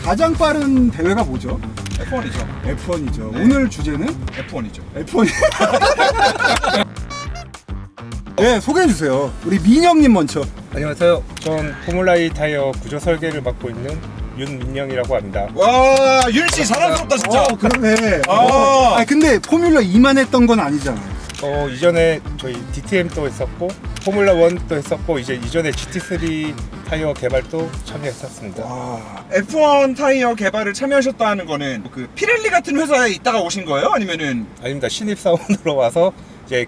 가장 빠른 대회가 뭐죠? F1이죠. F1이죠. 네. 오늘 주제는 F1이죠. F1. 네, 소개해 주세요. 우리 민영님 먼저. 안녕하세요. 전 포뮬라2 타이어 구조 설계를 맡고 있는 윤민영이라고 합니다. 와, 윤씨 자랑스럽다 진짜. 그러네. 아. 근데 포뮬러 2만 했던 건 아니잖아요. 이전에 저희 DTM도 했었고 포뮬라1도 했었고 이제 이전에 GT3 타이어 개발도 참여했었습니다. 와. F1 타이어 개발을 참여하셨다는 거는 그 피렐리 같은 회사에 있다가 오신 거예요? 아니면은 아닙니다. 신입사원으로 와서 이제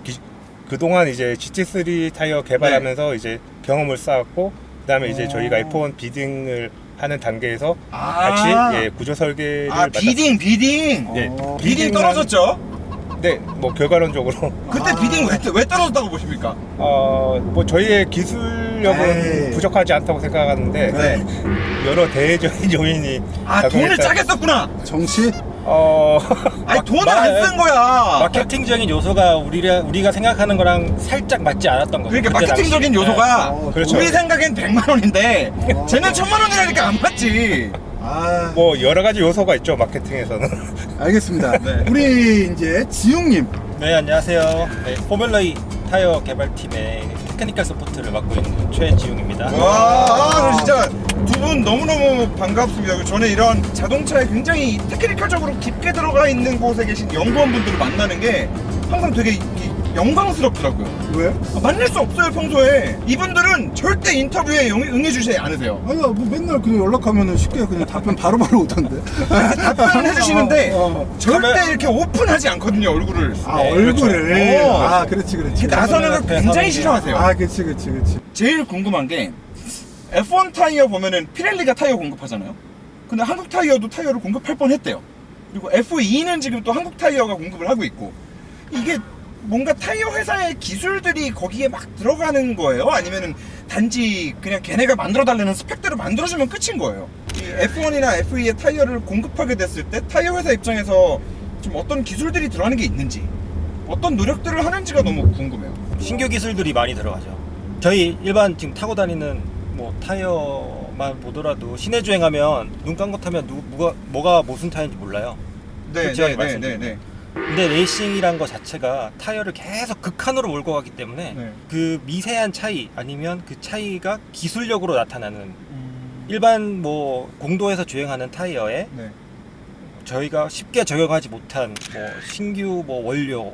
그동안 이제 GT3 타이어 개발하면서 이제 경험을 쌓았고 그다음에 이제 저희가 F1 비딩을 하는 단계에서 같이 구조 설계를 비딩. 예, 비딩 떨어졌죠? 네, 뭐 결과론적으로 그때 비딩 왜 떨어졌다고 보십니까? 뭐 저희의 기술력은 부족하지 않다고 생각하는데 네. 여러 대외적인 요인이 돈을 짜게 썼구나. 정치? 아니 돈을 안 쓴 거야. 마케팅적인 요소가 우리가 생각하는 거랑 살짝 맞지 않았던 거죠. 그러니까 그때 마케팅적인 당시에. 요소가 그렇죠. 우리 생각엔 100만 원인데 쟤는 1000만 원이라니까 안 맞지. 뭐 여러 가지 요소가 있죠 마케팅에서는. 알겠습니다. 네. 우리 이제 지웅님. 네, 안녕하세요. 네, 포뮬라2 타이어 개발팀의 테크니컬 서포트를 맡고 있는 최지웅입니다. 와, 진짜 두 분 너무너무 반갑습니다. 저는 이런 자동차에 굉장히 테크니컬적으로 깊게 들어가 있는 곳에 계신 연구원분들을 만나는 게 항상 되게 영광스럽더라고요. 왜? 만날 수 없어요 평소에. 이분들은 절대 인터뷰에 응해주지 않으세요. 아니야, 뭐 맨날 그냥 연락하면은 쉽게 그냥 답변 바로바로 오던데. 답변을 해주시는데 절대 카메라- 이렇게 오픈하지 않거든요 얼굴을. 얼굴을. 그렇죠. 그렇지. 이렇게 나서는 걸 굉장히 싫어하세요. 그렇지. 제일 궁금한 게 F1 타이어 보면은 피렐리가 타이어 공급하잖아요. 근데 한국 타이어도 타이어를 공급할 뻔했대요. 그리고 F2는 지금 또 한국 타이어가 공급을 하고 있고, 이게 뭔가 타이어 회사의 기술들이 거기에 막 들어가는 거예요? 아니면은 단지 그냥 걔네가 만들어 달라는 스펙대로 만들어주면 끝인 거예요? 이 F1이나 F2의 타이어를 공급하게 됐을 때 타이어 회사 입장에서 좀 어떤 기술들이 들어가는 게 있는지, 어떤 노력들을 하는지가 너무 궁금해요. 신규 기술들이 많이 들어가죠. 저희 일반 지금 타고 다니는 뭐 타이어만 보더라도 시내 주행하면 눈 감고 타면 뭐가 무슨 타이어인지 몰라요. 솔직하게 말씀드리면. 근데 레이싱이란 거 자체가 타이어를 계속 극한으로 몰고 가기 때문에 그 미세한 차이 아니면 그 차이가 기술력으로 나타나는 일반 뭐 공도에서 주행하는 타이어에 저희가 쉽게 적용하지 못한 뭐 신규 뭐 원료,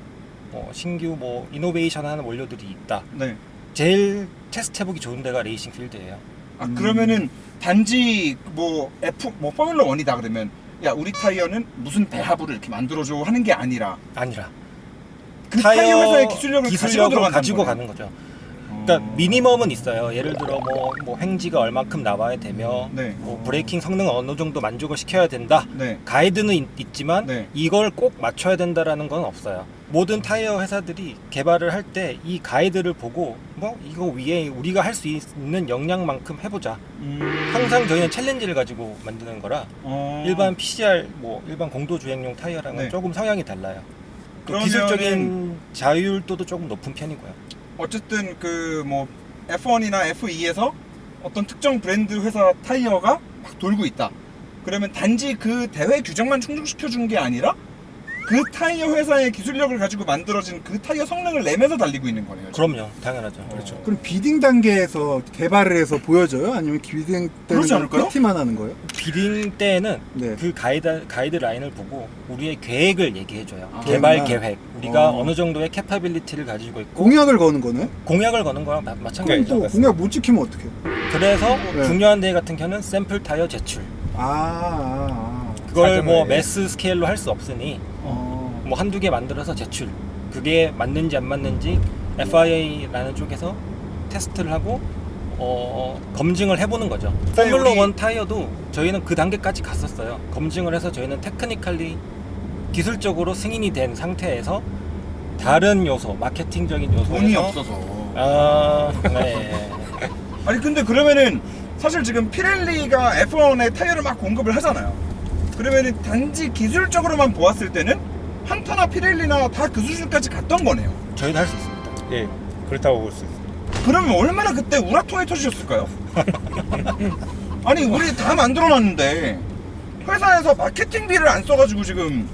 신규 뭐 이노베이션 하는 원료들이 있다. 제일 테스트 해보기 좋은 데가 레이싱 필드예요. 그러면은 단지 뭐 포뮬러 1이다 그러면 야 우리 타이어는 무슨 배합으를 이렇게 만들어줘 하는 게 아니라 그 타이어 회사의 기술력을 가지고 가는 거죠. 그러니까 미니멈은 있어요. 예를 들어 뭐 횡지가 얼만큼 나와야 되며 뭐 브레이킹 성능을 어느 정도 만족을 시켜야 된다. 가이드는 있지만 이걸 꼭 맞춰야 된다라는 건 없어요. 모든 타이어 회사들이 개발을 할 때 이 가이드를 보고 뭐 이거 위에 우리가 할 수 있는 역량만큼 해보자. 항상 저희는 챌린지를 가지고 만드는 거라 일반 PCR 뭐 일반 공도 주행용 타이어랑은 조금 성향이 달라요. 또 기술적인 자율도도 조금 높은 편이고요. 어쨌든 그 뭐 F1이나 F2에서 어떤 특정 브랜드 회사 타이어가 막 돌고 있다. 그러면 단지 그 대회 규정만 충족시켜 준 게 아니라 그 타이어 회사의 기술력을 가지고 만들어진 그 타이어 성능을 내면서 달리고 있는 거네요. 그럼요, 당연하죠. 그렇죠. 그럼 비딩 단계에서 개발을 해서 보여줘요? 아니면 비딩 때는 PT만 하는 거예요? 비딩 때는 그 가이드 라인을 보고 우리의 계획을 얘기해줘요. 개발 계획. 우리가 어느 정도의 캐파빌리티를 가지고 있고 공약을 거는 거네? 공약을 거는 거랑 마찬가지죠. 또 공약 못 지키면 어떡해? 그래서 중요한 대회 같은 경우는 샘플 타이어 제출. 그걸 뭐 매스 스케일로 할 수 없으니 뭐 한두 개 만들어서 제출. 그게 맞는지 안 맞는지 FIA라는 쪽에서 테스트를 하고 검증을 해보는 거죠. 포뮬러 1 타이어도 저희는 그 단계까지 갔었어요. 검증을 해서 저희는 테크니컬리 기술적으로 승인이 된 상태에서 다른 요소, 마케팅적인 요소에서 돈이 없어서. 네. 아니 근데 그러면은 사실 지금 피렐리가 F1에 타이어를 막 공급을 하잖아요. 그러면은 단지 기술적으로만 보았을 때는 한타나 피렐리나 다 그 수준까지 갔던 거네요. 저희도 할 수 있습니다. 예, 그렇다고 볼 수 있습니다. 그러면 얼마나 그때 우라통이 터지셨을까요? 아니 우리 다 만들어놨는데 회사에서 마케팅비를 안 써가지고 지금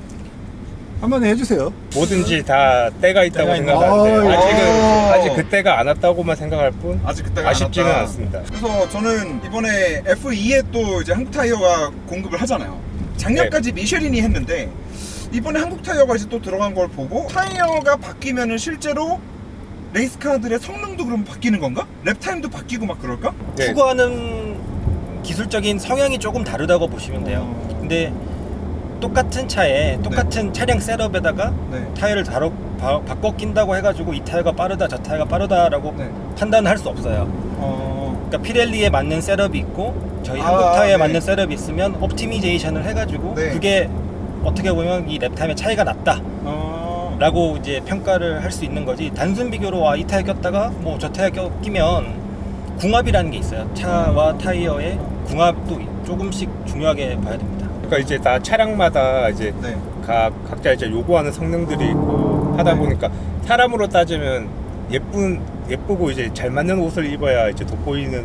한번 해주세요. 뭐든지 다 때가 있다고 때가 생각하는데 있는 아직 그때가 안 왔다고만 생각할 뿐 아직 그때가 아쉽지는 안 왔다. 않습니다. 그래서 저는 이번에 F2에 또 이제 한국타이어가 공급을 하잖아요. 작년까지 미쉐린이 했는데 이번에 한국타이어가 이제 또 들어간 걸 보고 타이어가 바뀌면은 실제로 레이스카들의 성능도 그럼 바뀌는 건가? 랩타임도 바뀌고 막 그럴까? 네. 추구하는 기술적인 성향이 조금 다르다고 보시면 돼요. 근데 똑같은 차에 똑같은 차량 셋업에다가 네. 타이어를 바꿔 낀다고 해가지고 이 타이어가 빠르다 저 타이어가 빠르다라고 네. 판단할 수 없어요. 그러니까 피렐리에 맞는 셋업이 있고 저희 한국 타이어에 네. 맞는 셋업이 있으면 옵티미제이션을 해가지고 네. 그게 어떻게 보면 이 랩타임의 차이가 났다 라고 이제 평가를 할 수 있는 거지. 단순 비교로 이 타이어 꼈다가 뭐 저 타이어 끼면 궁합이라는 게 있어요. 차와 타이어의 궁합도 조금씩 중요하게 봐야 됩니다. 그러니까 이제 다 차량마다 이제 네. 각자 이제 요구하는 성능들이 있고 하다 보니까 사람으로 따지면 예쁘고 이제 잘 맞는 옷을 입어야 이제 돋보이는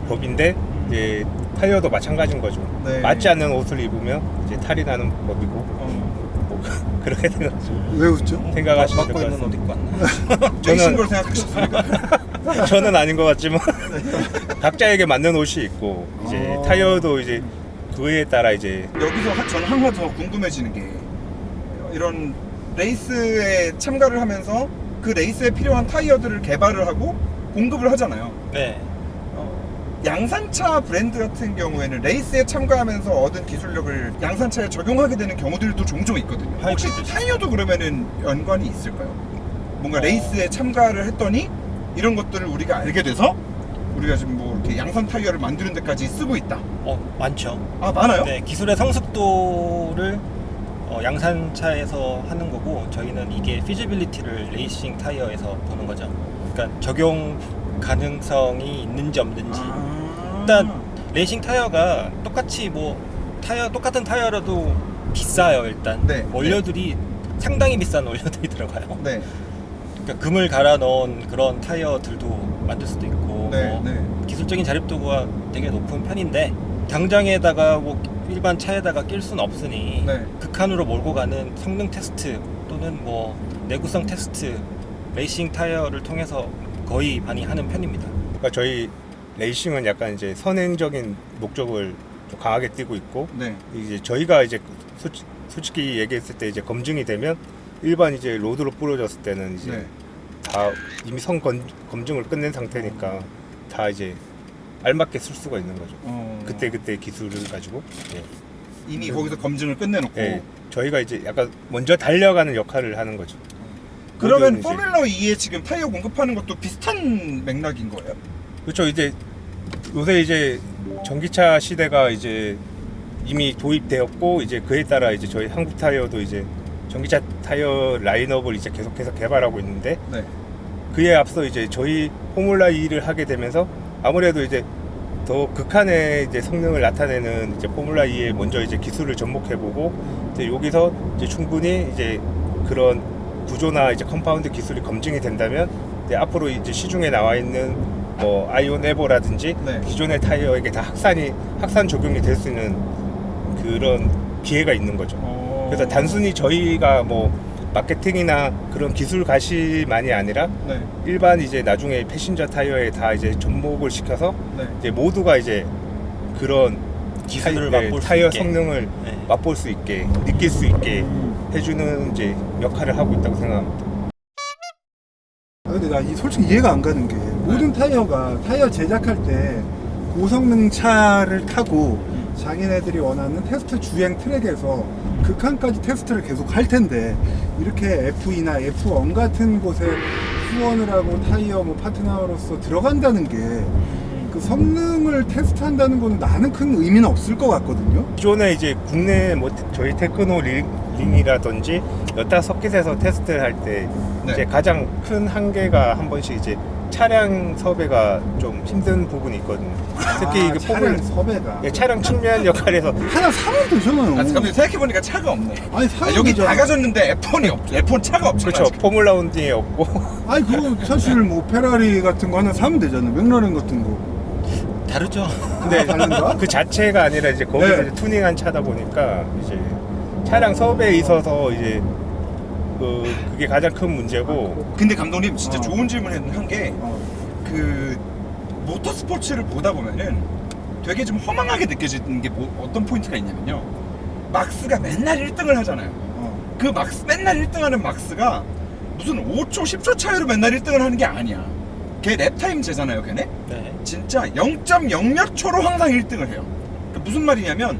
법인데 이제 타이어도 마찬가지인 거죠. 네. 맞지 않는 옷을 입으면 이제 탈이 나는 법이고 뭐 그렇게 왜 웃죠? 생각하시면 될 맞고 것 있는 옷 같습니다. 입고 왔나? 레이싱 걸 생각하셨습니까? 저는 아닌 것 같지만 각자에게 맞는 옷이 있고 이제 타이어도 이제 그에 따라 이제 여기서 저는 하나 더 궁금해지는 게 이런 레이스에 참가를 하면서 그 레이스에 필요한 타이어들을 개발을 하고 공급을 하잖아요. 네. 양산차 브랜드 같은 경우에는 레이스에 참가하면서 얻은 기술력을 양산차에 적용하게 되는 경우들도 종종 있거든요. 혹시 하이브리드. 타이어도 그러면은 연관이 있을까요? 뭔가 레이스에 참가를 했더니 이런 것들을 우리가 알게 돼서 우리가 지금 뭐 이렇게 양산 타이어를 만드는 데까지 쓰고 있다. 많죠. 아, 많아요? 네, 기술의 성숙도를 양산차에서 하는 거고 저희는 이게 피지빌리티를 레이싱 타이어에서 보는 거죠. 그러니까 적용 가능성이 있는지 없는지. 일단 레이싱 타이어가 똑같이 똑같은 타이어라도 비싸요. 일단 네. 원료들이 상당히 비싼 원료들이 들어가요. 네. 그러니까 금을 갈아 넣은 그런 타이어들도 만들 수도 있고 네, 네. 기술적인 자립도가 되게 높은 편인데 당장에다가 뭐 일반 차에다가 낄 수는 없으니 네. 극한으로 몰고 가는 성능 테스트 또는 뭐 내구성 테스트 레이싱 타이어를 통해서 거의 많이 하는 편입니다. 그러니까 저희 레이싱은 약간 이제 선행적인 목적을 좀 강하게 띄고 있고 네. 이제 저희가 이제 솔직히 얘기했을 때 이제 검증이 되면 일반 이제 로드로 뿌려졌을 때는 이제 네. 다 이미 검증을 끝낸 상태니까 다 이제 알맞게 쓸 수가 있는 거죠. 그때 기술을 가지고 이미 거기서 검증을 끝내놓고 예, 저희가 이제 약간 먼저 달려가는 역할을 하는 거죠. 그러면 모든 이제- 포뮬러 2에 지금 타이어 공급하는 것도 비슷한 맥락인 거예요? 그렇죠. 이제 요새 이제 전기차 시대가 이제 이미 도입되었고 이제 그에 따라 이제 저희 한국 타이어도 이제 전기차 타이어 라인업을 이제 계속해서 개발하고 있는데 네. 그에 앞서 이제 저희 포뮬라 2를 하게 되면서 아무래도 이제 더 극한의 이제 성능을 나타내는 이제 포뮬라 2에 먼저 이제 기술을 접목해보고 이제 여기서 이제 충분히 이제 그런 구조나 이제 컴파운드 기술이 검증이 된다면 이제 앞으로 이제 시중에 나와 있는 뭐 아이온 에보라든지 네. 기존의 타이어에게 다 확산 적용이 될 수 있는 그런 기회가 있는 거죠. 그래서 단순히 저희가 뭐 마케팅이나 그런 기술 가시만이 아니라 네. 일반 이제 나중에 패신저 타이어에 다 이제 접목을 시켜서 네. 이제 모두가 이제 그런 기술을 타이- 맛볼 수 타이어 있게. 성능을 네. 맛볼 수 있게 느낄 수 있게 해주는 이제 역할을 하고 있다고 생각합니다. 근데 나 솔직히 이해가 안 가는 게 모든 타이어가 타이어 제작할 때 고성능 차를 타고 자기네들이 원하는 테스트 주행 트랙에서 극한까지 테스트를 계속 할 텐데 이렇게 F2나 F1 같은 곳에 후원을 하고 타이어 뭐 파트너로서 들어간다는 게 그 성능을 테스트한다는 거는 나는 큰 의미는 없을 것 같거든요. 기존에 이제 국내 뭐 저희 테크노 링이라든지 여타 서킷에서 테스트를 할 때 네. 이제 가장 큰 한계가 한 번씩 이제 차량 섭외가 좀 힘든 부분이 있거든요. 특히 그 차량 포뮬 섭외가 차량 측면 역할에서 하나 사면 되잖아요. 아, 잠깐만 생각해보니까 차가 없네. 아니 사면 여기 되잖아. 다 가졌는데 F1이 없죠. F1 차가 없잖아. 그렇죠. 지금. 포뮬라 원딩이 없고 아니 그거 사실 뭐 페라리 같은 거 하나 사면 되잖아. 맥라렌 같은 거. 다르죠. 근데 다른가? 그 자체가 아니라 이제 거기서 네. 이제 투닝한 차다 보니까 이제 차량 섭외에 있어서 이제 그게 가장 큰 문제고. 근데 감독님 진짜 어. 좋은 질문 한 게 그 어. 모터스포츠를 보다 보면은 되게 좀 허망하게 느껴지는 게 어떤 포인트가 있냐면요. 막스가 맨날 1등을 하잖아요. 그 막스 맨날 1등하는 막스가 무슨 5초, 10초 차이로 맨날 1등을 하는 게 아니야. 걔 랩타임 제잖아요, 걔네. 네. 진짜 0.0 몇 초로 항상 1등을 해요. 그러니까 무슨 말이냐면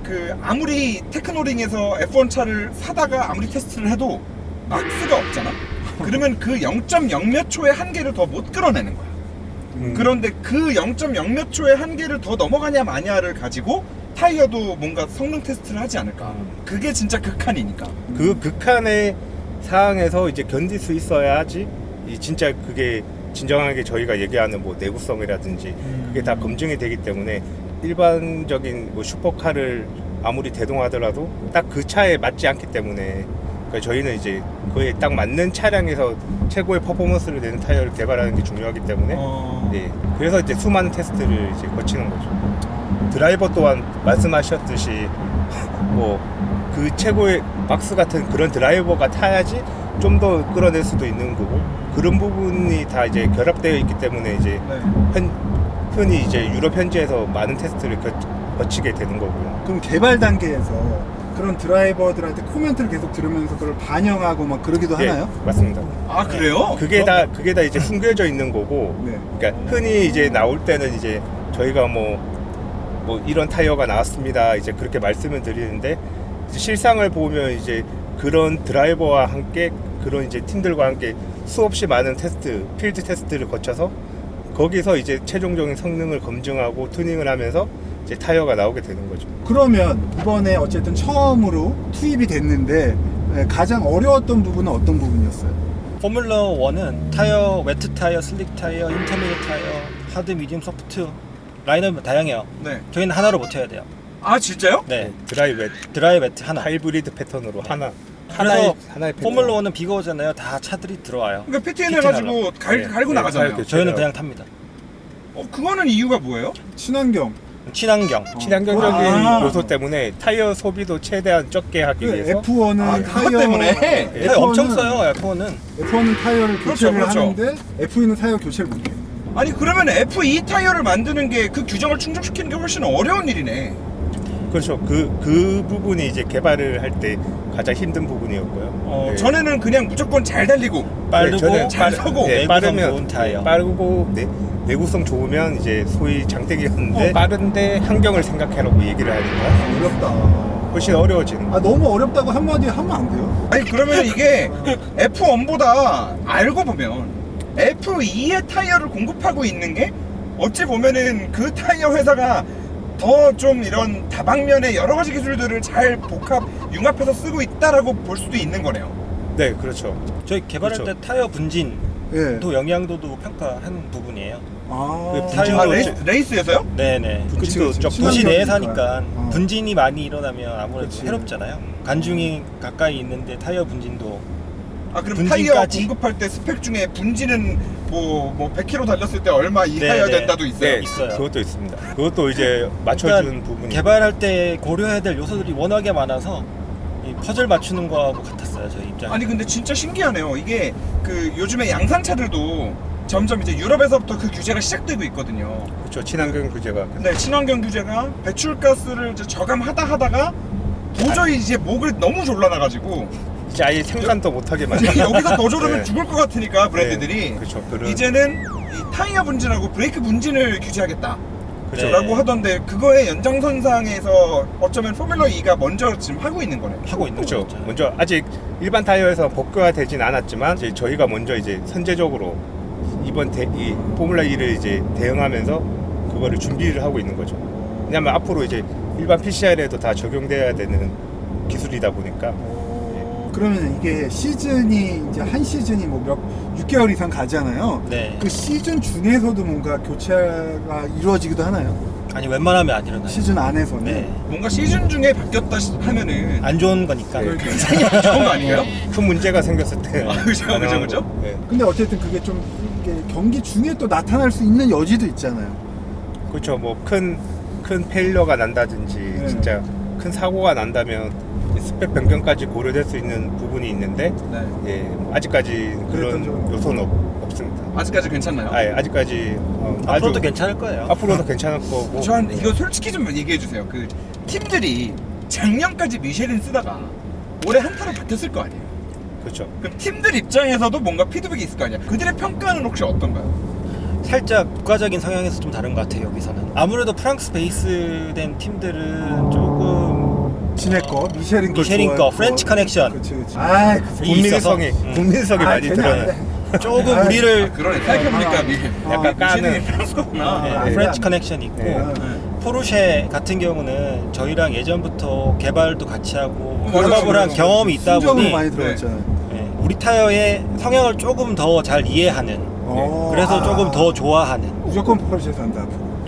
그 아무리 테크노링에서 F1 차를 사다가 아무리 테스트를 해도 막스가 없잖아. 그러면 그 0.0 몇 초의 한계를 더 못 끌어내는 거야. 그런데 그 0.0 몇 초의 한계를 더 넘어가냐 마냐를 가지고 타이어도 뭔가 성능 테스트를 하지 않을까. 그게 진짜 극한이니까. 그 극한의 상황에서 이제 견딜 수 있어야지 이 진짜 그게 진정하게 저희가 얘기하는 뭐 내구성이라든지 그게 다 검증이 되기 때문에 일반적인 뭐 슈퍼카를 아무리 대동하더라도 딱 그 차에 맞지 않기 때문에 그러니까 저희는 이제 거의 딱 맞는 차량에서 최고의 퍼포먼스를 내는 타이어를 개발하는 게 중요하기 때문에 네, 그래서 이제 수많은 테스트를 이제 거치는 거죠. 드라이버 또한 말씀하셨듯이 뭐 그 최고의 막스 같은 그런 드라이버가 타야지 좀 더 끌어낼 수도 있는 거고 그런 부분이 다 이제 결합되어 있기 때문에 이제 흔히 이제 유럽 현지에서 많은 테스트를 거치게 되는 거고요. 그럼 개발 단계에서 그런 드라이버들한테 코멘트를 계속 들으면서 그걸 반영하고 막 그러기도 하나요? 네, 맞습니다. 아 그래요? 그게 다 이제 숨겨져 있는 거고. 네. 그러니까 흔히 이제 나올 때는 이제 저희가 뭐 이런 타이어가 나왔습니다. 이제 그렇게 말씀을 드리는데 이제 실상을 보면 이제 그런 드라이버와 함께 그런 이제 팀들과 함께 수없이 많은 테스트, 필드 테스트를 거쳐서 거기서 이제 최종적인 성능을 검증하고 튜닝을 하면서 이제 타이어가 나오게 되는 거죠. 그러면 이번에 어쨌든 처음으로 투입이 됐는데 가장 어려웠던 부분은 어떤 부분이었어요? 포뮬러 1은 타이어, 웨트 타이어, 슬릭 타이어, 인터미디엇 타이어, 하드, 미디움, 소프트 라인업이 다양해요. 네. 저희는 하나로 못 해야 돼요. 아 진짜요? 네. 드라이 웨트 하나. 하이브리드 패턴으로 하나의 그래서 패턴. 포뮬러 1은 비거잖아요. 다 차들이 들어와요. 그러니까 PTN 해가지고 네, 갈고 네, 나가잖아요. 갈고. 저희는 그냥 탑니다. 그거는 이유가 뭐예요? 친환경. 친환경. 친환경적인 아. 요소 때문에 타이어 소비도 최대한 적게 하기 그 위해서 F1은 그것 때문에? 타이어 엄청 써요. F1은. F1은 타이어를 그렇죠, 교체를 그렇죠. 하는데 F2는 타이어 교체를 못해. 아니 그러면 F2 타이어를 만드는 게 그 규정을 충족시키는 게 훨씬 어려운 일이네. 그렇죠. 그 부분이 이제 개발을 할 때 가장 힘든 부분이었고요. 네. 전에는 그냥 무조건 잘 달리고 빠르고 저는 잘 서고 네, 내구성 빠르면 좋은 타이어. 빠르고 내구성 좋으면 이제 소위 장땡이였는데 빠른데 환경을 생각해라고 얘기를 하니까 어렵다. 훨씬 어려워지는 거예요. 너무 어렵다고 한마디 하면 안 돼요? 아니 그러면 이게 F1보다 알고 보면 F2의 타이어를 공급하고 있는 게 어찌 보면은 그 타이어 회사가 더 좀 이런 다방면의 여러 가지 기술들을 잘 융합해서 쓰고 있다라고 볼 수도 있는 거네요. 네, 그렇죠. 저희 개발할 그렇죠. 때 타이어 분진도 예. 영향도도 평가한 부분이에요. 그 타이어 아, 분진도 레이스에서요? 네네. 그치, 분진도 그치. 좀 친환경- 도시 내에서 친환경이니까. 하니까 분진이 많이 일어나면 아무래도 그치. 해롭잖아요. 간중이 가까이 있는데 타이어 분진도 아 그럼 분진까지? 타이어 공급할 때 스펙 중에 분진은 뭐 100km 달렸을 때 얼마 이하여야 네, 네. 된다도 있어요? 네, 있어요. 그것도 있습니다. 그것도 이제 맞춰주는 그러니까 부분이 개발할 때 고려해야 될 요소들이 워낙에 많아서 이 퍼즐 맞추는 거하고 같았어요. 저희 입장에. 아니 근데 진짜 신기하네요. 이게 그 요즘에 양산차들도 점점 이제 유럽에서부터 그 규제가 시작되고 있거든요. 그렇죠. 친환경 규제가 근데 친환경 규제가 배출가스를 이제 저감하다가 도저히 이제 목을 너무 졸라놔가지고 이제 아예 생산도 못하게 만들어. 여기서 더 졸으면 네. 죽을 것 같으니까 브랜드들이 네, 그렇죠. 이제는 이 타이어 분진하고 브레이크 분진을 규제하겠다. 그렇죠. 네. 라고 하던데 그거의 연장선상에서 어쩌면 포뮬러 2가 먼저 지금 하고 있는 거네요. 하고 있는 그렇죠. 거죠. 먼저 아직 일반 타이어에서 복구가 되진 않았지만 이제 저희가 먼저 이제 선제적으로 이번 이 포뮬러 2를 이제 대응하면서 그거를 준비를 하고 있는 거죠. 왜냐하면 앞으로 이제 일반 PCR에도 다 적용돼야 되는 기술이다 보니까 그러면 이게 시즌이 이제 한 시즌이 뭐 6개월 이상 가잖아요. 네. 그 시즌 중에서도 뭔가 교체가 이루어지기도 하나요? 아니 웬만하면 안 일어나요. 시즌 안에서는. 네. 뭔가 시즌 중에 바뀌었다 하면은 안 좋은 거니까. 네. 좋은 거 아니에요? 큰 문제가 생겼을 때 그죠, 가능한 그죠. 거고. 네. 근데 어쨌든 그게 좀 이게 경기 중에 또 나타날 수 있는 여지도 있잖아요. 그렇죠. 뭐 큰 페일러가 난다든지 네. 진짜 큰 사고가 난다면 스펙 변경까지 고려될 수 있는 부분이 있는데 네. 예, 아직까지 그런 적은 요소는 없습니다. 아직까지 괜찮나요? 아직까지 앞으로도 아주 괜찮을 거예요. 앞으로도 괜찮을 거고. 저 이거 솔직히 좀 얘기해 주세요. 그 팀들이 작년까지 미쉐린 쓰다가 올해 한타로 바뀌었을 거 아니에요. 그렇죠. 그럼 팀들 입장에서도 뭔가 피드백이 있을 거 아니야. 그들의 평가는 혹시 어떤가요? 살짝 국가적인 성향에서 좀 다른 것 같아요. 여기서는 아무래도 프랑스 베이스된 팀들은 조금 지네 미쉐린 미쉐린 거, 프렌치 커넥션. 그치. 국민성이 있어서. 많이 들어요. 조금 아, 우리를 그러네. 생각해보니까 약간 미쉐린이 까는. 프랑스 거구나. 네. 네, 프렌치 커넥션이 있고 네. 포르쉐 같은 경우는 저희랑 예전부터 개발도 같이 하고 맞아요. 협업을 한 경험이 있다 순정으로 보니 많이 들어갔잖아요. 네, 우리 타이어의 성향을 조금 더 잘 이해하는 그래서 조금 더 좋아하는 무조건 포르쉐 산다.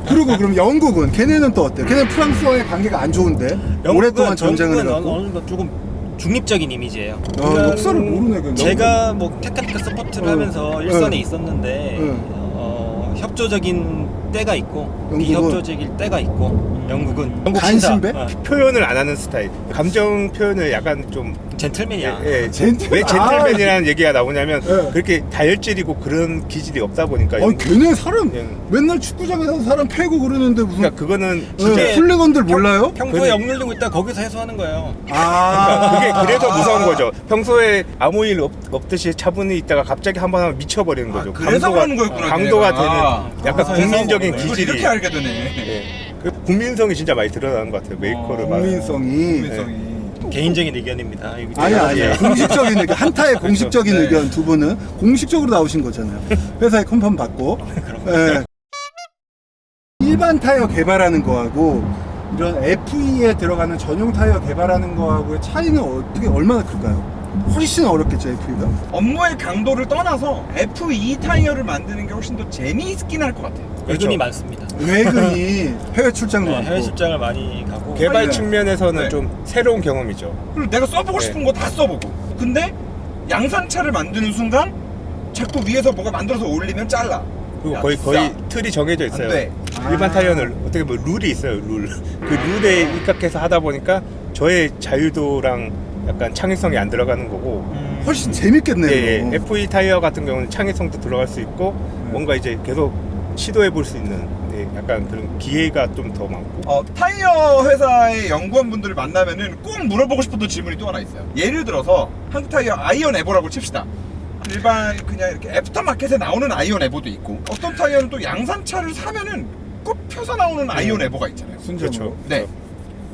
그리고 그럼 영국은 걔네는 또 어때요? 걔네는 프랑스와의 관계가 안 좋은데 오랫동안 전쟁을 영국은 해갖고 어느 정도 조금 중립적인 이미지예요. 역사를 모르네. 그 제가 뭐 테크니컬 서포트를 하면서 일선에 있었는데 응. 협조적인 때가 있고 영국은? 비협조적일 때가 있고 영국 간신배? 신사, 표현을 안 하는 스타일. 감정 표현을 약간 좀 젠틀맨이야. 예, 젠틀- 왜 젠틀맨이라는 얘기가 나오냐면 네. 그렇게 다혈질이고 그런 기질이 없다 보니까 아니 걔네 사람 예. 맨날 축구장에서 사람 패고 그러는데 무슨 그러니까 그거는 진짜 그게 훌리건들 몰라요? 평소에 억눌리고 있다 거기서 해소하는 거예요. 그러니까 그게 그래서 무서운 거죠. 평소에 아무 일 없듯이 차분히 있다가 갑자기 한 번 하면 미쳐버리는 거죠. 그래서 그러는 거였구나. 강도가 걔네가. 되는 약간 아, 국민적인 이걸 이걸 기질이. 이렇게 알게 되네. 예. 그 국민성이 진짜 많이 드러나는 것 같아요. 메이커를 봐. 국민성이 국민성이. 개인적인 의견입니다. 아니 예. 공식적인 의견 한타의 공식적인 네. 의견 두 분은 공식적으로 나오신 거잖아요. 회사에 컨펌 받고 예. 일반 타이어 개발하는 거하고 이런 FE에 들어가는 전용 타이어 개발하는 거하고의 차이는 어떻게 얼마나 클까요? 훨씬 어렵겠죠 FE가. 업무의 강도를 떠나서 FE 타이어를 만드는 게 훨씬 더 재미있긴 할 것 같아요. 외근이 많습니다. 외근이 해외 출장도 네, 많고. 해외 출장을 많이 가고 개발 네. 측면에서는 네. 좀 새로운 경험이죠. 그리고 내가 써보고 네. 싶은 거 다 써보고. 근데 양산차를 만드는 순간 자꾸 위에서 뭐가 만들어서 올리면 잘라. 그리고 야, 거의 비싸. 틀이 정해져 있어요. 안 돼. 일반 아. 타이어는 어떻게 보면 룰이 있어요. 룰. 그 룰에 입각해서 하다 보니까 저의 자유도랑 약간 창의성이 안 들어가는 거고. 훨씬 재밌겠네요. 예, 예. FE 타이어 같은 경우는 창의성도 들어갈 수 있고 네. 뭔가 이제 계속 시도해 볼 수 있는 약간 그런 기회가 좀 더 많고. 타이어 회사의 연구원분들을 만나면은 꼭 물어보고 싶었던 질문이 또 하나 있어요. 예를 들어서 한국 타이어 아이언 에보라고 칩시다. 일반 그냥 이렇게 애프터마켓에 나오는 아이언 에보도 있고 어떤 타이어는 또 양산차를 사면은 꼭 펴서 나오는 아이언 에보가 있잖아요. 순정으로. 그렇죠. 네.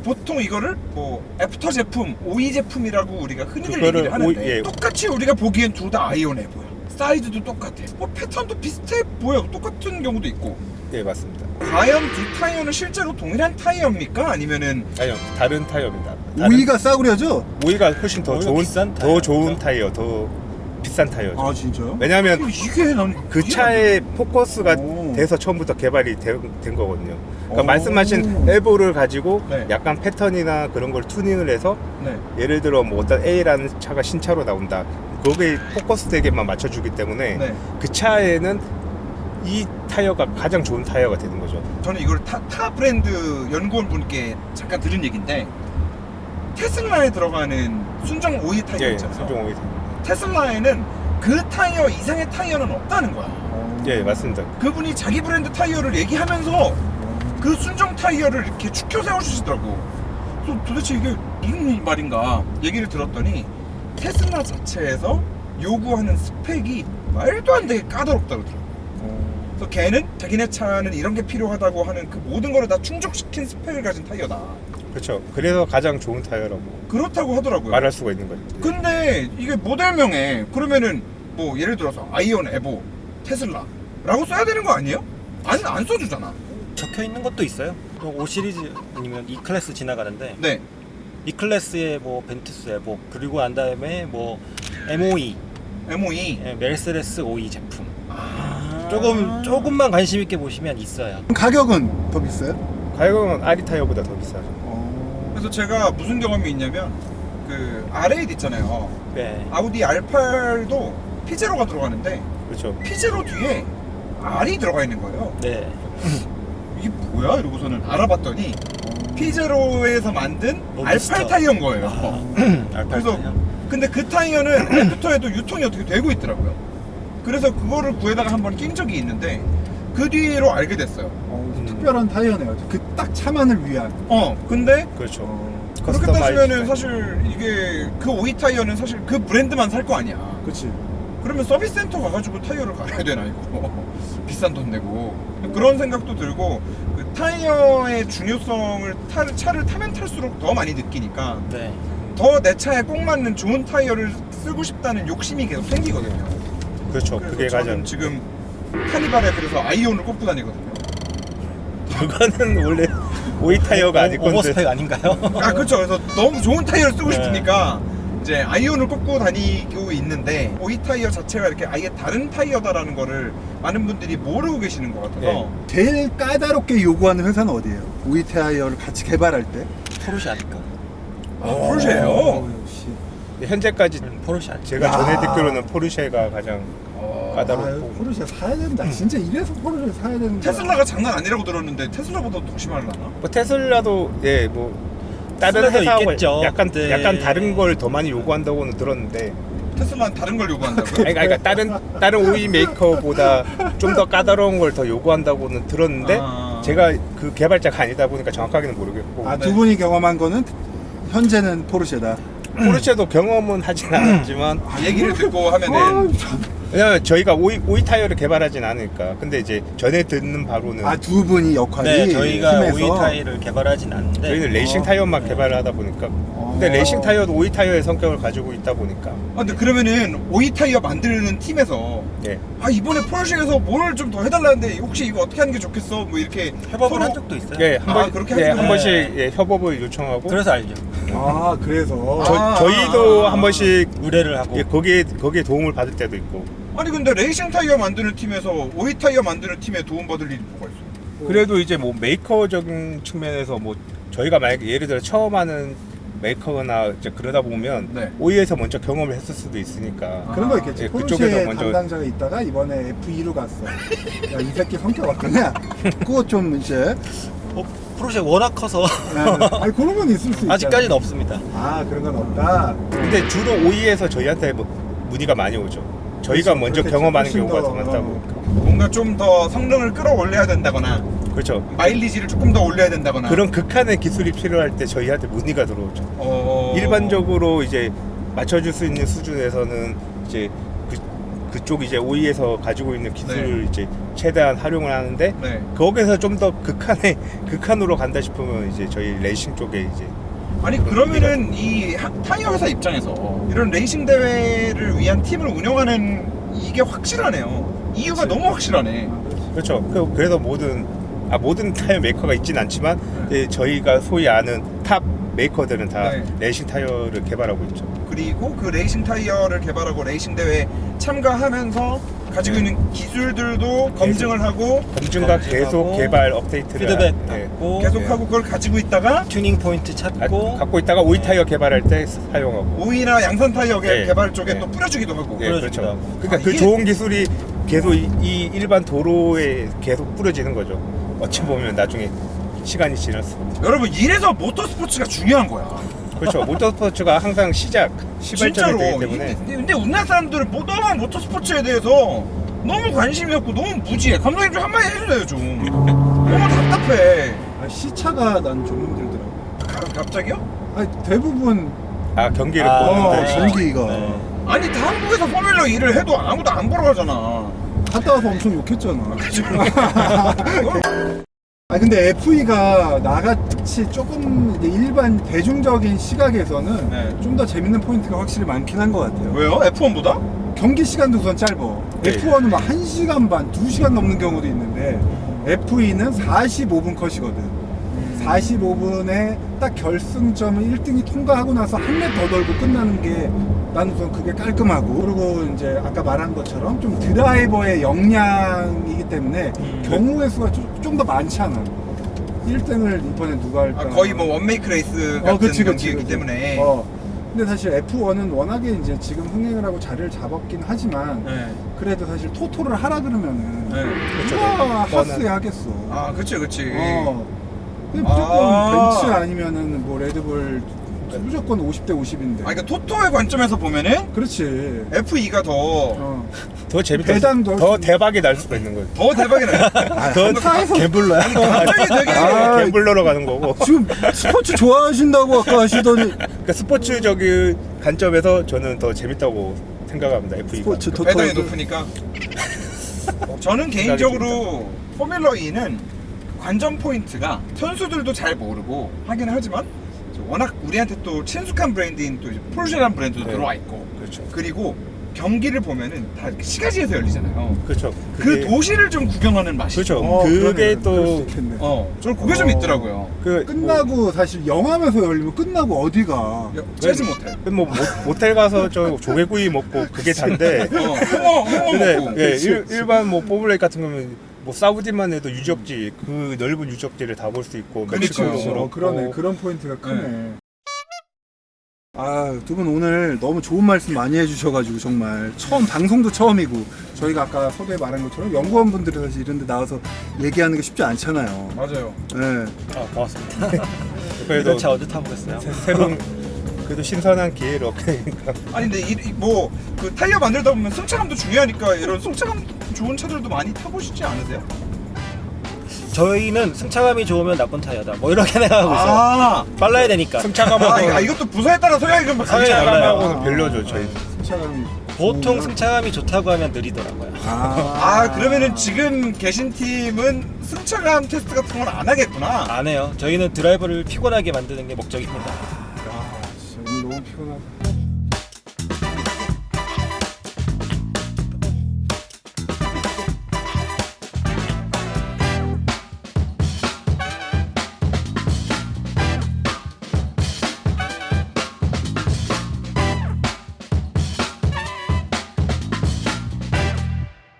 보통 이거를 뭐 애프터 제품, OE 제품이라고 우리가 흔히들 그거를 얘기를 하는데 예. 똑같이 우리가 보기엔 둘 다 아이언 에보야. 사이즈도 똑같아. 뭐 패턴도 비슷해 보여. 똑같은 경우도 있고. 예, 맞습니다. 과연 두 타이어는 실제로 동일한 타이어입니까? 아니면은 아니요, 다른 타이어입니다. 오이가 싸구려죠? 오이가 훨씬 더 오이가 좋은 비싼 더 타이어죠. 좋은 타이어, 더 비싼 타이어죠. 아 진짜요? 왜냐하면 이게 난 그 차의 포커스가 오. 돼서 처음부터 개발이 된 거거든요. 그러니까 오. 말씀하신 에보를 가지고 네. 약간 패턴이나 그런 걸 튜닝을 해서 네. 예를 들어 뭐 어떤 A라는 차가 신차로 나온다. 거기에 포커스 되게만 맞춰주기 때문에 네. 그 차에는 이 타이어가 가장 좋은 타이어가 되는 거죠. 저는 이걸 타 브랜드 연구원 분께 잠깐 들은 얘기인데 테슬라에 들어가는 순정 OE 타이어 예, 있잖아요. 순정 오이. 테슬라에는 그 타이어 이상의 타이어는 없다는 거야. 예, 맞습니다. 그분이 자기 브랜드 타이어를 얘기하면서 그 순정 타이어를 이렇게 축혀 세워주시더라고. 그래서 도대체 이게 무슨 말인가 얘기를 들었더니 테슬라 자체에서 요구하는 스펙이 말도 안 되게 까다롭다고 그러더라고. 그래서 걔는 자기네 차는 이런 게 필요하다고 하는 그 모든 거를 다 충족시킨 스펙을 가진 타이어다. 그렇죠. 그래서 가장 좋은 타이어라고 그렇다고 하더라고요. 말할 수가 있는 거죠. 근데 이게 모델명에 그러면은 뭐 예를 들어서 아이언 에보 테슬라라고 써야 되는 거 아니에요? 안 써주잖아. 적혀 있는 것도 있어요. 5 시리즈 아니면 E 클래스 지나가는데 네. E 클래스에 뭐 벤투스 에보 그리고 난 다음에 뭐 MOE MOE. 예, 메르세데스 OE 제품 아. 조금만 관심 있게 보시면 있어요. 가격은 더 비싸요? 가격은 아리 타이어보다 더 비싸죠. 그래서 제가 무슨 경험이 있냐면 그 R8 있잖아요. 네. 아우디 R8도 피제로가 들어가는데 그렇죠. 피제로 뒤에 R이 들어가 있는 거예요. 네. 이게 뭐야? 이러고서는 알아봤더니 피제로에서 만든 로드스터. R8 타이어인 거예요. 그래서 근데 그 타이어는 애프터에도 유통이 어떻게 되고 있더라고요. 그래서 그거를 구해다가 한번 낀 적이 있는데 그 뒤로 알게 됐어요. 특별한 타이어네요. 그 딱 차만을 위한. 근데 그렇죠. 그렇게 커스터마이즈 따지면은 사실 이게 그 오이 타이어는 사실 그 브랜드만 살 거 아니야. 그렇지. 그러면 서비스 센터 가가지고 타이어를 갈아야 되나 이거 비싼 돈 내고 그런 생각도 들고 그 타이어의 중요성을 차를 타면 탈수록 더 많이 느끼니까 네. 더 내 차에 꼭 맞는 좋은 타이어를 쓰고 싶다는 욕심이 계속 생기거든요. 그렇죠. 그래서 그게 저는 가장 지금 카니발에 그래서 아이온을 꼽고 다니거든요. 그거는 원래 오이 타이어가 아닐 건데. 오버스펙 아닌가요? 그렇죠. 그래서 너무 좋은 타이어를 쓰고 네. 싶으니까 이제 아이온을 꼽고 다니고 있는데 오이 타이어 자체가 이렇게 아예 다른 타이어다라는 거를 많은 분들이 모르고 계시는 것 같아서 네. 제일 까다롭게 요구하는 회사는 어디예요? 오이 타이어를 같이 개발할 때? 포르쉐 아닐까? 포르쉐예요. 역시. 현재까지 포르쉐 아닐까? 제가 야. 전해 듣기로는 포르쉐가 가장 까다롭고. 포르쉐 사야 된다. 진짜 이래서 포르쉐 사야 되는 거야. 테슬라가 장난 아니라고 들었는데 테슬라보다 더 심하려나? 뭐 테슬라도 뭐 다른 테슬라도 회사하고 있겠죠. 네. 약간 다른 걸 더 많이 요구한다고는 들었는데. 테슬라는 다른 걸 요구한다고요? 그러니까 다른 오이 메이커보다 좀 더 까다로운 걸 더 요구한다고는 들었는데 제가 그 개발자가 아니다 보니까 정확하게는 모르겠고. 두 분이 경험한 거는 현재는 포르쉐다. 포르쉐도 경험은 하진 않았지만 얘기를 듣고 하면은 왜냐면 저희가 오이 타이어를 개발하진 않으니까. 근데 이제 전에 듣는 바로는 두 분이 역할이 네, 저희가 팀에서. 오이 타이를 개발하진 않는데 저희는 레이싱 타이어만 개발을 하다 보니까. 근데 레이싱 타이어도 오이 타이어의 성격을 가지고 있다 보니까. 근데 그러면은 오이 타이어 만드는 팀에서 예. 이번에 포르쉐에서 뭘 좀 더 해달라는데 혹시 이거 어떻게 하는 게 좋겠어? 뭐 이렇게 협업을 서로- 한 적도 있어요. 예, 한 번, 그렇게 예, 하시구나. 한 번씩 예, 협업을 요청하고. 그래서 알죠. 그래서 저희도 한 번씩 의뢰를 하고. 예, 거기에 도움을 받을 때도 있고. 아니 근데 레이싱 타이어 만드는 팀에서 오이 타이어 만드는 팀에 도움받을 일이 뭐가 있어요? 그래도 이제 뭐 메이커적인 측면에서 뭐 저희가 만약에 예를 들어 처음 하는 메이커나 이제 그러다 보면 네. 오이에서 먼저 경험을 했을 수도 있으니까. 그런 거 있겠지. 예, 포르쉐 그쪽에서 먼저- 담당자가 있다가 이번에 F2로 갔어. 야, 이 새끼 성격 어떠냐? 그거 좀 이제 포르쉐 워낙 커서 그런 건 있을 수 있잖아. 아직까지는 없습니다. 그런 건 없다. 근데 주로 오이에서 저희한테 문의가 많이 오죠. 저희가 그렇죠. 먼저 그렇겠지. 경험하는 훨씬 경우가 더, 더 많다 보니까. 뭔가 좀 더 성능을 끌어올려야 된다거나 그렇죠. 마일리지를 조금 더 올려야 된다거나 그런 극한의 기술이 필요할 때 저희한테 문의가 들어오죠. 일반적으로 이제 맞춰줄 수 있는 수준에서는 이제 그쪽 이제 오이에서 가지고 있는 기술을 이제 최대한 활용을 하는데 네. 거기서 좀 더 극한으로 간다 싶으면 이제 저희 레이싱 쪽에 이제 아니 그러면은 이 타이어 회사 입장에서 이런 레이싱 대회를 위한 팀을 운영하는 이게 확실하네요. 이유가 너무 확실하네. 그렇죠. 그래서 모든 타이어 메이커가 있진 않지만 이제 저희가 소위 아는 탑 메이커들은 다 네. 레이싱 타이어를 개발하고 있죠. 그리고 그 레이싱 타이어를 개발하고 레이싱 대회 참가하면서 가지고 있는 기술들도 검증을 하고 검증과 계속 검증하고 개발 업데이트를 피드백 예, 받고 계속하고 그걸 가지고 있다가 튜닝 포인트 찾고 갖고 있다가 오이 타이어 개발할 때 사용하고. 오이나 양산 타이어 네. 개발 쪽에 네. 또 뿌려주기도 하고. 예, 뿌려주기도 그렇죠. 하고. 그러니까 그 이게- 좋은 기술이 계속 이 일반 도로에 계속 뿌려지는 거죠. 어찌 보면 나중에 시간이 지날수록. 여러분 이래서 모터스포츠가 중요한 거야. 그렇죠. 모터스포츠가 항상 시발점이 진짜로. 되기 때문에. 근데 우리나라 사람들은 너무 모터스포츠에 대해서 너무 관심이 없고 너무 무지해. 감독님 좀 한마디 해주세요 좀. 너무 답답해. 시차가 난 좀 힘들더라고. 갑자기요? 대부분 경기를 아, 보는데 경기가 네. 아니 다 한국에서 포뮬러 1을 해도 아무도 안 보러 가잖아. 갔다 와서 엄청 욕했잖아. 근데 F2가 나같이 조금 이제 일반 대중적인 시각에서는 네. 좀 더 재밌는 포인트가 확실히 많긴 한 것 같아요. 왜요? F1보다? 경기 시간도 우선 짧아. 네. F1은 막 1시간 반, 2시간 넘는 경우도 있는데 F2는 45분 컷이거든. 45분에 딱 결승점을 1등이 통과하고 나서 한 렙 더 돌고 끝나는 게 난 우선 그게 깔끔하고, 그리고 이제 아까 말한 것처럼 좀 드라이버의 역량이기 때문에 경우의 수가 좀 더 많잖아. 1등을 이번에 누가 할까? 거의 뭐 원메이크 레이스 같은 경기이기 때문에. 근데 사실 F1은 워낙에 이제 지금 흥행을 하고 자리를 잡았긴 하지만 네. 그래도 사실 토토를 하라 그러면은 네. 누가 그렇죠. 하스에 하겠어. 아, 그치. 근데 무조건 아. 벤츠 아니면은 뭐 레드불 무조건 50대 50인데. 아, 그러니까 토토의 관점에서 보면은 그렇지. F2가 더 재밌다. 배당도 더 훨씬- 대박이 날 수가 있는 거예요. 더 대박이 나요. 더 갬블러야. 갑자기 되게 아, 갬블러로 가는 거고. 지금 스포츠 좋아하신다고 아까 하시더니 그러니까 스포츠적인 관점에서 저는 더 재밌다고 생각합니다. F2가. 스포츠 토토 배당이 높으니까. 저는 개인적으로 포뮬러 E는 관전 포인트가 선수들도 잘 모르고 하긴 하지만 워낙 우리한테 또 친숙한 브랜드인 또 이제 포르쉐라는 브랜드도 네. 들어와 있고, 그렇죠. 그리고 경기를 보면은 다 이렇게 시가지에서 열리잖아요. 그렇죠. 그 도시를 좀 구경하는 맛이. 그렇죠. 그러네. 그게 그럴 또 수 있겠네. 저는 그게 좀 있더라고요. 그 끝나고 사실 영화면서 열리면 끝나고 어디가? 재즈 모텔. 뭐 모텔 가서 저 조개구이 먹고 그게 단데. 홍어 근데 먹고. 예, 일반 뭐 포블레이크 같은 거면 뭐 사우디만 해도 유적지 그 넓은 유적지를 다 볼 수 있고 그러니까요. 멕시코도 그러네. 그런 포인트가 크네. 아, 두 분 오늘 너무 좋은 말씀 많이 해주셔가지고 정말 방송도 처음이고 저희가 아까 서두에 말한 것처럼 연구원분들이 사실 이런 데 나와서 얘기하는 게 쉽지 않잖아요. 맞아요. 네. 아, 고맙습니다. 그래도 이런 차 언제 타보겠어요? 새로운 그래도 신선한 기회를 얻게 되니까. 아니 근데 뭐그 타이어 만들다 보면 승차감도 중요하니까 이런 승차감 좋은 차들도 많이 타보시지 않으세요? 저희는 승차감이 좋으면 나쁜 타이어다. 뭐 이렇게 생각하고 있어요. 아, 빨라야 되니까. 승차감하고 이것도 부서에 따라 성향이 좀 승차감하고는 아. 별로죠 저희. 승차감이 보통 좋으면. 승차감이 좋다고 하면 느리더라고요. 그러면은 지금 계신 팀은 승차감 테스트 같은 건 안 하겠구나. 안 해요. 저희는 드라이버를 피곤하게 만드는 게 목적입니다. 진짜 오늘 너무 피곤하다.